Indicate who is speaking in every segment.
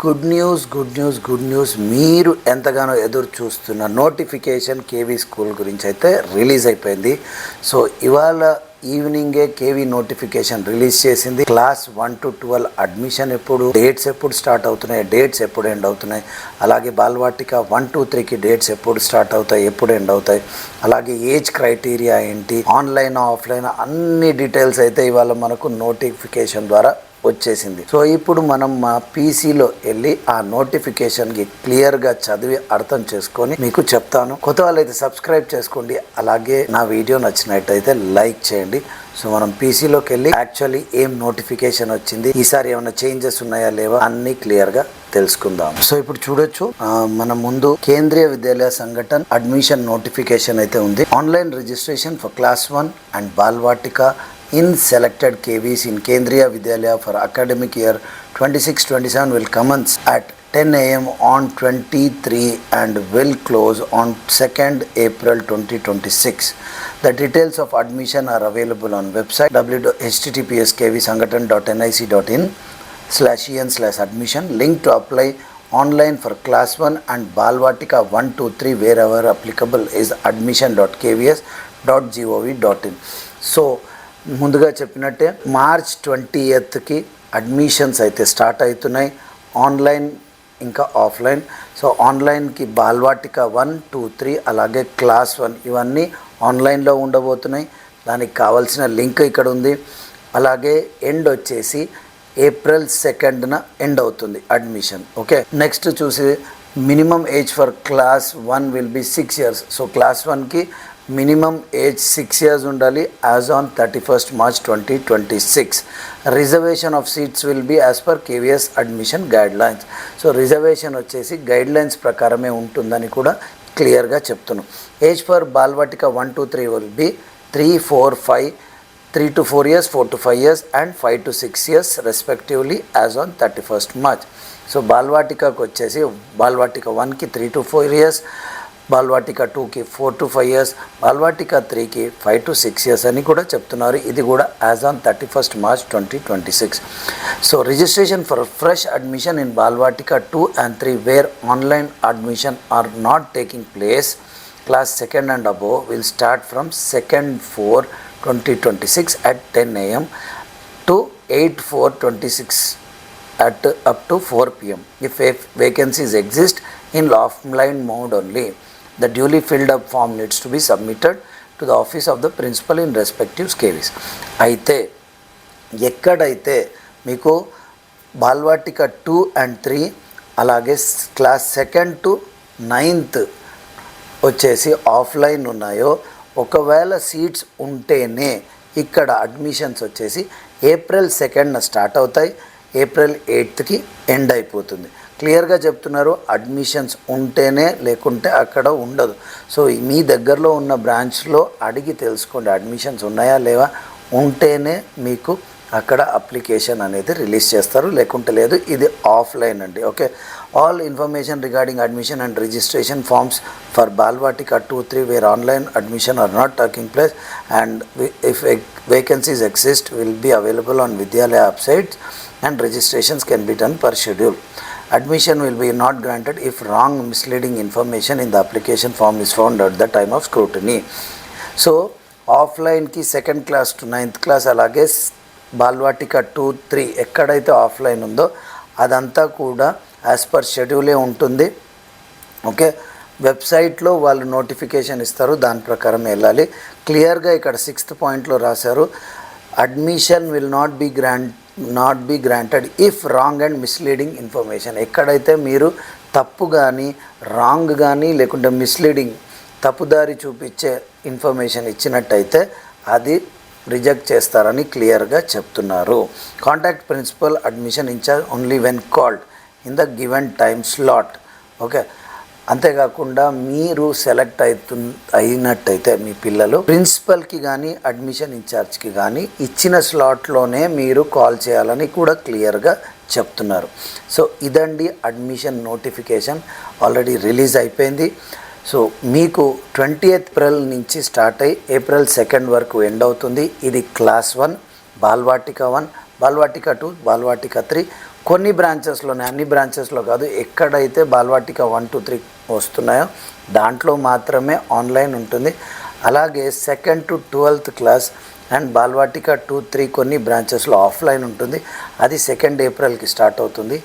Speaker 1: Good news మీరు ఎంతగానో ఎదురు చూస్తున్న నోటిఫికేషన్ కేవీ స్కూల్ గురించి అయితే రిలీజ్ అయిపోయింది. సో ఇవాళ ఈవినింగే కేవీ నోటిఫికేషన్ రిలీజ్ చేసింది. క్లాస్ 1 to 12 అడ్మిషన్ డేట్స్ ఎప్పుడు స్టార్ట్ అవుతున్నాయి, డేట్స్ ఎప్పుడు ఎండ్ అవుతున్నాయి, అలాగే బాలవాటిక 1 to 3కి డేట్స్ ఎప్పుడు స్టార్ట్ అవుతాయి, ఎప్పుడు ఎండ్ అవుతాయి, అలాగే ఏజ్ క్రైటీరియా ఏంటి, ఆన్లైన్ ఆఫ్లైన్ అన్ని డీటెయిల్స్ అయితే ఇవాళ మనకు నోటిఫికేషన్ ద్వారా వచ్చేసింది. సో ఇప్పుడు మనం మా పీసీలో వెళ్ళి ఆ నోటిఫికేషన్కి క్లియర్గా చదివి అర్థం చేసుకొని మీకు చెప్తాను. కొత్త వాళ్ళైతే సబ్స్క్రైబ్ చేసుకోండి, అలాగే నా వీడియో నచ్చినట్టయితే లైక్ చేయండి. సో మనం పీసీలోకి వెళ్ళి యాక్చువల్లీ ఏం నోటిఫికేషన్ వచ్చింది, ఈసారి ఏమైనా చేంజెస్ ఉన్నాయా లేవా అన్ని క్లియర్గా తెలుసుకుందాం. సో ఇప్పుడు చూడొచ్చు, మన ముందు కేంద్రీయ విద్యాలయ సంఘటన అడ్మిషన్ నోటిఫికేషన్ అయితే ఉంది. Online registration for class 1 and Balvatika in selected KVs in Kendriya Vidyalaya for academic year 26-27 will commence at 10 a.m. on 23 and will close on 2nd April 2026. The details of admission are available on website https://kvsangathan.nic.in/en/admission. Link to apply online for class 1 and Balvatika 1 to 3 wherever applicable is admission.kvs.gov.in. So ముందుగా చెప్పినట్టే March 20కి admissions అయితే start అవుతున్నాయి, online ఇంకా offline. So ఆన్లైన్కి Balvatika 1, 2, 3 అలాగే class 1 ఇవన్నీ ఆన్లైన్లో ఉండబోతున్నాయి. దానికి కావాల్సిన లింక్ ఇక్కడ ఉంది. అలాగే ఎండ్ వచ్చేసి ఏప్రిల్ 2న ఎండ్ అవుతుంది అడ్మిషన్. ఓకే, నెక్స్ట్ చూసి minimum age for class 1 will be 6 years. So class 1కి మినిమం ఏజ్ 6 years ఉండాలి as on 31st March 2026. Reservation of seats will be as per KVS admission guidelines. So reservation వచ్చేసి guidelines ప్రకారమే ఉంటుందని కూడా క్లియర్గా చెప్తున్నాం. Age for Balvatika 1 to 3 will be 3, 4, 5, 3 to 4 years, 4 to 5 years and 5 to 6 years respectively as on 31st March. So బాలవాటికకు వచ్చేసి బాలవాటిక 1కి 3 to 4 years, Balvatika 2కి 4 to 5 years, బాలవాటిక 3కి 5 to 6 years అని కూడా చెప్తున్నారు. ఇది కూడా as on 31st March 2026. So registration for fresh admission in Balvatika 2 and 3 where online admission are not taking place class 2nd and above will start from 2nd 4 2026 at 10 a.m. to 8/4/26 at up to 4 p.m. If vacancies exist in offline mode only, the duly filled up form needs to be submitted to the office of the principal in respective KVs. అయితే ఎక్కడైతే మీకు Balvatika 2 and 3 అలాగే class 2nd to 9th వచ్చేసి offline ఉన్నాయో, ఒకవేళ seats ఉంటేనే ఇక్కడ admissions వచ్చేసి ఏప్రిల్ 2న స్టార్ట్ అవుతాయి, ఏప్రిల్ 8కి ఎండ్ అయిపోతుంది. క్లియర్గా చెప్తున్నారు, అడ్మిషన్స్ ఉంటేనే, లేకుంటే అక్కడ ఉండదు. సో మీ దగ్గరలో ఉన్న బ్రాంచ్లో అడిగి తెలుసుకోండి అడ్మిషన్స్ ఉన్నాయా లేవా. ఉంటేనే మీకు అక్కడ అప్లికేషన్ అనేది రిలీజ్ చేస్తారు, లేకుంటే లేదు. ఇది ఆఫ్లైన్ అండి. Okay, all information regarding admission and registration forms for Balvatika 2, 3 where online admission are not taking place and if vacancies exist will be available on Vidyalaya websites and registrations can be done per schedule. Admission will be not granted if wrong misleading information in the application form is found at the time of scrutiny. So ఆఫ్లైన్కి 2nd class to 9th class అలాగే బాలవాటిక 2, 3 ఎక్కడైతే offline ఉందో అదంతా కూడా as per షెడ్యూలే ఉంటుంది. Okay, వెబ్సైట్లో వాళ్ళు notification ఇస్తారు, దాని ప్రకారం వెళ్ళాలి. క్లియర్గా ఇక్కడ 6th పాయింట్లో రాశారు, admission will not be granted if wrong and misleading information. ఎక్కడైతే మీరు తప్పు కానీ, రాంగ్ కానీ, లేకుంటే మిస్లీడింగ్ తప్పుదారి చూపించే ఇన్ఫర్మేషన్ ఇచ్చినట్టయితే అది రిజెక్ట్ చేస్తారని క్లియర్గా చెప్తున్నారు. Contact principal admission incharge only when called in the given time slot. Okay, అంతేకాకుండా మీరు సెలెక్ట్ అయినట్టయితే మీ పిల్లలు ప్రిన్సిపల్కి కానీ అడ్మిషన్ ఇన్ఛార్జ్కి కానీ ఇచ్చిన స్లాట్లోనే మీరు కాల్ చేయాలని కూడా క్లియర్గా చెప్తున్నారు. సో ఇదండి అడ్మిషన్ నోటిఫికేషన్ ఆల్రెడీ రిలీజ్ అయిపోయింది. సో మీకు 20th April నుంచి స్టార్ట్ అయ్యి ఏప్రిల్ 2nd వరకు ఎండ్ అవుతుంది. ఇది క్లాస్ 1 బాలవాటిక 1, బాలవాటిక 2, బాలవాటిక 3, కొన్ని బ్రాంచెస్లోనే, అన్ని బ్రాంచెస్లో కాదు, ఎక్కడైతే బాల్వాటిక 1 to 3 వస్తున్నాయో దాంట్లో మాత్రమే ఆన్లైన్ ఉంటుంది. అలాగే 2nd to 12th class and బాల్వాటిక 2, 3 కొన్ని బ్రాంచెస్లో ఆఫ్లైన్ ఉంటుంది. అది 2nd ఏప్రిల్కి స్టార్ట్ అవుతుంది,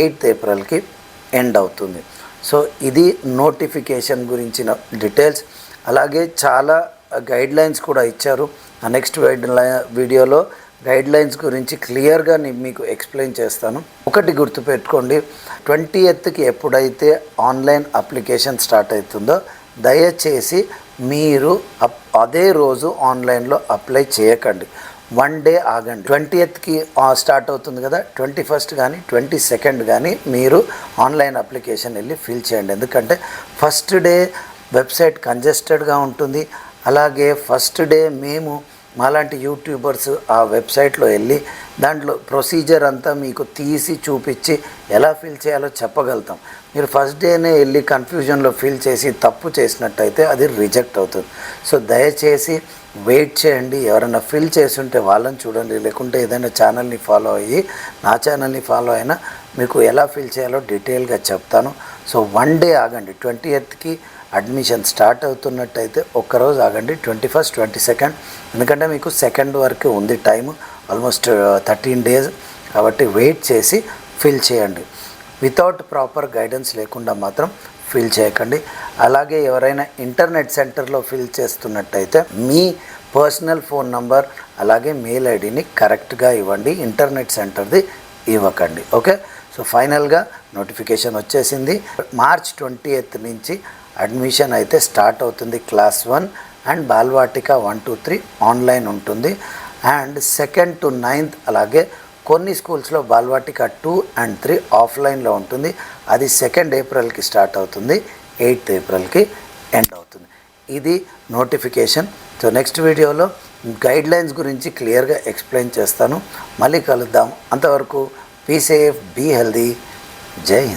Speaker 1: 8th ఏప్రిల్కి ఎండ్ అవుతుంది. సో ఇది నోటిఫికేషన్ గురించిన డీటెయిల్స్. అలాగే చాలా గైడ్లైన్స్ కూడా ఇచ్చారు. నెక్స్ట్ వీడియోలో గైడ్లైన్స్ గురించి క్లియర్గా నేను మీకు ఎక్స్ప్లెయిన్ చేస్తాను. ఒకటి గుర్తుపెట్టుకోండి, 20th ఎప్పుడైతే ఆన్లైన్ అప్లికేషన్ స్టార్ట్ అవుతుందో దయచేసి మీరు అదే రోజు ఆన్లైన్లో అప్లై చేయకండి. 1 డే ఆగండి. 20th స్టార్ట్ అవుతుంది కదా, 21st కానీ 22nd కానీ మీరు ఆన్లైన్ అప్లికేషన్ వెళ్ళి ఫిల్ చేయండి. ఎందుకంటే ఫస్ట్ డే వెబ్సైట్ కంజెస్టెడ్గా ఉంటుంది. అలాగే ఫస్ట్ డే మేము మాలాంటి యూట్యూబర్స్ ఆ వెబ్సైట్లో వెళ్ళి దాంట్లో ప్రొసీజర్ అంతా మీకు తీసి చూపించి ఎలా ఫిల్ చేయాలో చెప్పగలుగుతాం. మీరు ఫస్ట్ డేనే వెళ్ళి కన్ఫ్యూజన్లో ఫిల్ చేసి తప్పు చేసినట్టయితే అది రిజెక్ట్ అవుతుంది. సో దయచేసి వెయిట్ చేయండి. ఎవరైనా ఫిల్ చేసి ఉంటే వాళ్ళని చూడండి, లేకుంటే ఏదైనా ఛానల్ని ఫాలో అయ్యి నా ఛానల్ని ఫాలో అయినా మీకు ఎలా ఫిల్ చేయాలో డీటెయిల్గా చెప్తాను. సో 1 డే ఆగండి. 20th అడ్మిషన్ స్టార్ట్ అవుతున్నట్టయితే ఒక్కరోజు ఆగండి, 21st, 22nd, ఎందుకంటే మీకు 2nd వరకు ఉంది టైము, ఆల్మోస్ట్ 13 days. కాబట్టి వెయిట్ చేసి ఫిల్ చేయండి. వితౌట్ ప్రాపర్ గైడెన్స్ లేకుండా మాత్రం ఫిల్ చేయకండి. అలాగే ఎవరైనా ఇంటర్నెట్ సెంటర్లో ఫిల్ చేస్తున్నట్టయితే మీ పర్సనల్ ఫోన్ నంబర్ అలాగే మెయిల్ ఐడిని కరెక్ట్గా ఇవ్వండి, ఇంటర్నెట్ సెంటర్ది ఇవ్వకండి. ఓకే, సో ఫైనల్గా నోటిఫికేషన్ వచ్చేసింది. మార్చ్ 20th నుంచి అడ్మిషన్ అయితే స్టార్ట్ అవుతుంది. క్లాస్ 1 అండ్ బాల్వాటిక 1 to 3 ఆన్లైన్ ఉంటుంది. అండ్ 2nd to 9th అలాగే కొన్ని స్కూల్స్లో బాల్వాటిక 2 and 3 ఆఫ్లైన్లో ఉంటుంది. అది 2nd ఏప్రిల్కి స్టార్ట్ అవుతుంది, 8th ఏప్రిల్కి ఎండ్ అవుతుంది. ఇది నోటిఫికేషన్. సో నెక్స్ట్ వీడియోలో గైడ్లైన్స్ గురించి క్లియర్గా ఎక్స్ప్లెయిన్ చేస్తాను. మళ్ళీ కలుద్దాం. అంతవరకు బీ సేఫ్, బీ హెల్దీ. జై హింద్.